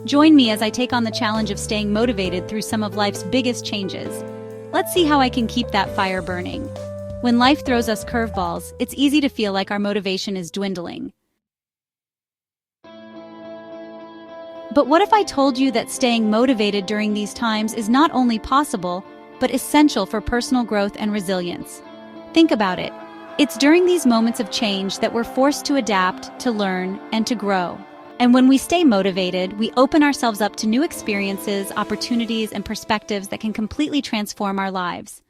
Join me as I take on the challenge of staying motivated through some of life's biggest changes. Let's see how I can keep that fire burning. When life throws us curveballs, it's easy to feel like our motivation is dwindling. But what if I told you that staying motivated during these times is not only possible, but essential for personal growth and resilience? Think about it. It's during these moments of change that we're forced to adapt, to learn, and to grow. And when we stay motivated, we open ourselves up to new experiences, opportunities, and perspectives that can completely transform our lives.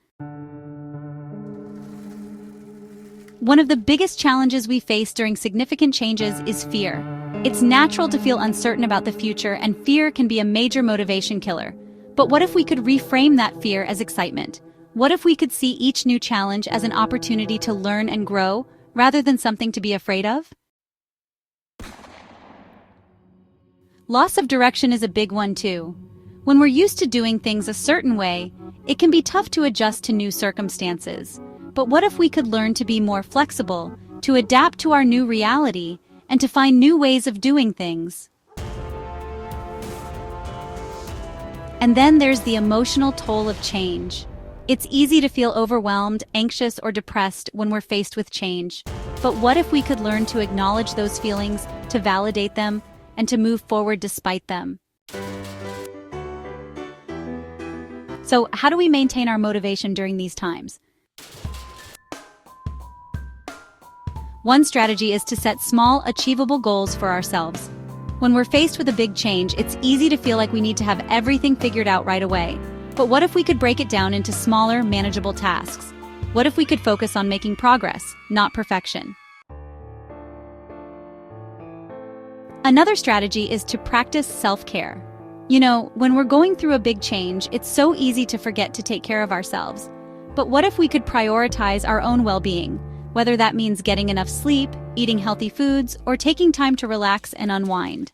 One of the biggest challenges we face during significant changes is fear. It's natural to feel uncertain about the future, and fear can be a major motivation killer. But what if we could reframe that fear as excitement? What if we could see each new challenge as an opportunity to learn and grow, rather than something to be afraid of? Loss of direction is a big one too. When we're used to doing things a certain way, it can be tough to adjust to new circumstances. But what if we could learn to be more flexible, to adapt to our new reality, and to find new ways of doing things? And then there's the emotional toll of change. It's easy to feel overwhelmed, anxious, or depressed when we're faced with change. But what if we could learn to acknowledge those feelings, to validate them, and to move forward despite them? So, how do we maintain our motivation during these times? One strategy is to set small, achievable goals for ourselves. When we're faced with a big change, it's easy to feel like we need to have everything figured out right away. But what if we could break it down into smaller, manageable tasks? What if we could focus on making progress, not perfection? Another strategy is to practice self-care. You know, when we're going through a big change, it's so easy to forget to take care of ourselves. But what if we could prioritize our own well-being? Whether that means getting enough sleep, eating healthy foods, or taking time to relax and unwind.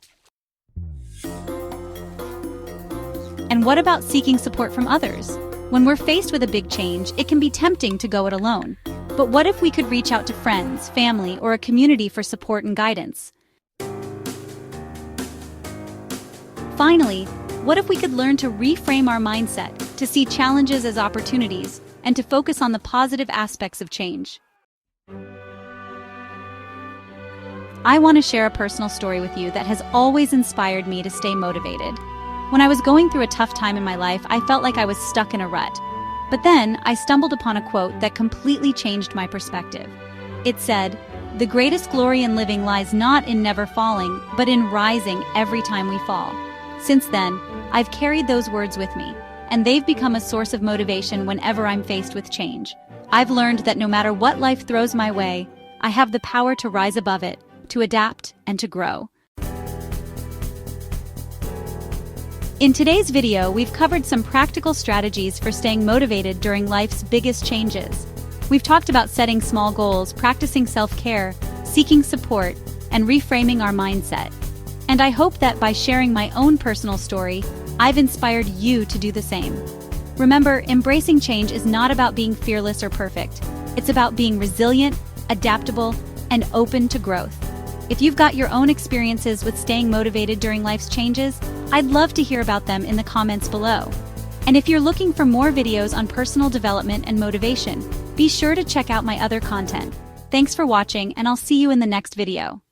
And what about seeking support from others? When we're faced with a big change, it can be tempting to go it alone. But what if we could reach out to friends, family, or a community for support and guidance? Finally, what if we could learn to reframe our mindset, to see challenges as opportunities, and to focus on the positive aspects of change? I want to share a personal story with you that has always inspired me to stay motivated. When I was going through a tough time in my life, I felt like I was stuck in a rut. But then, I stumbled upon a quote that completely changed my perspective. It said, "The greatest glory in living lies not in never falling, but in rising every time we fall." Since then, I've carried those words with me, and they've become a source of motivation whenever I'm faced with change. I've learned that no matter what life throws my way, I have the power to rise above it, to adapt, and to grow. In today's video, we've covered some practical strategies for staying motivated during life's biggest changes. We've talked about setting small goals, practicing self-care, seeking support, and reframing our mindset. And I hope that by sharing my own personal story, I've inspired you to do the same. Remember, embracing change is not about being fearless or perfect. It's about being resilient, adaptable, and open to growth. If you've got your own experiences with staying motivated during life's changes, I'd love to hear about them in the comments below. And if you're looking for more videos on personal development and motivation, be sure to check out my other content. Thanks for watching, and I'll see you in the next video.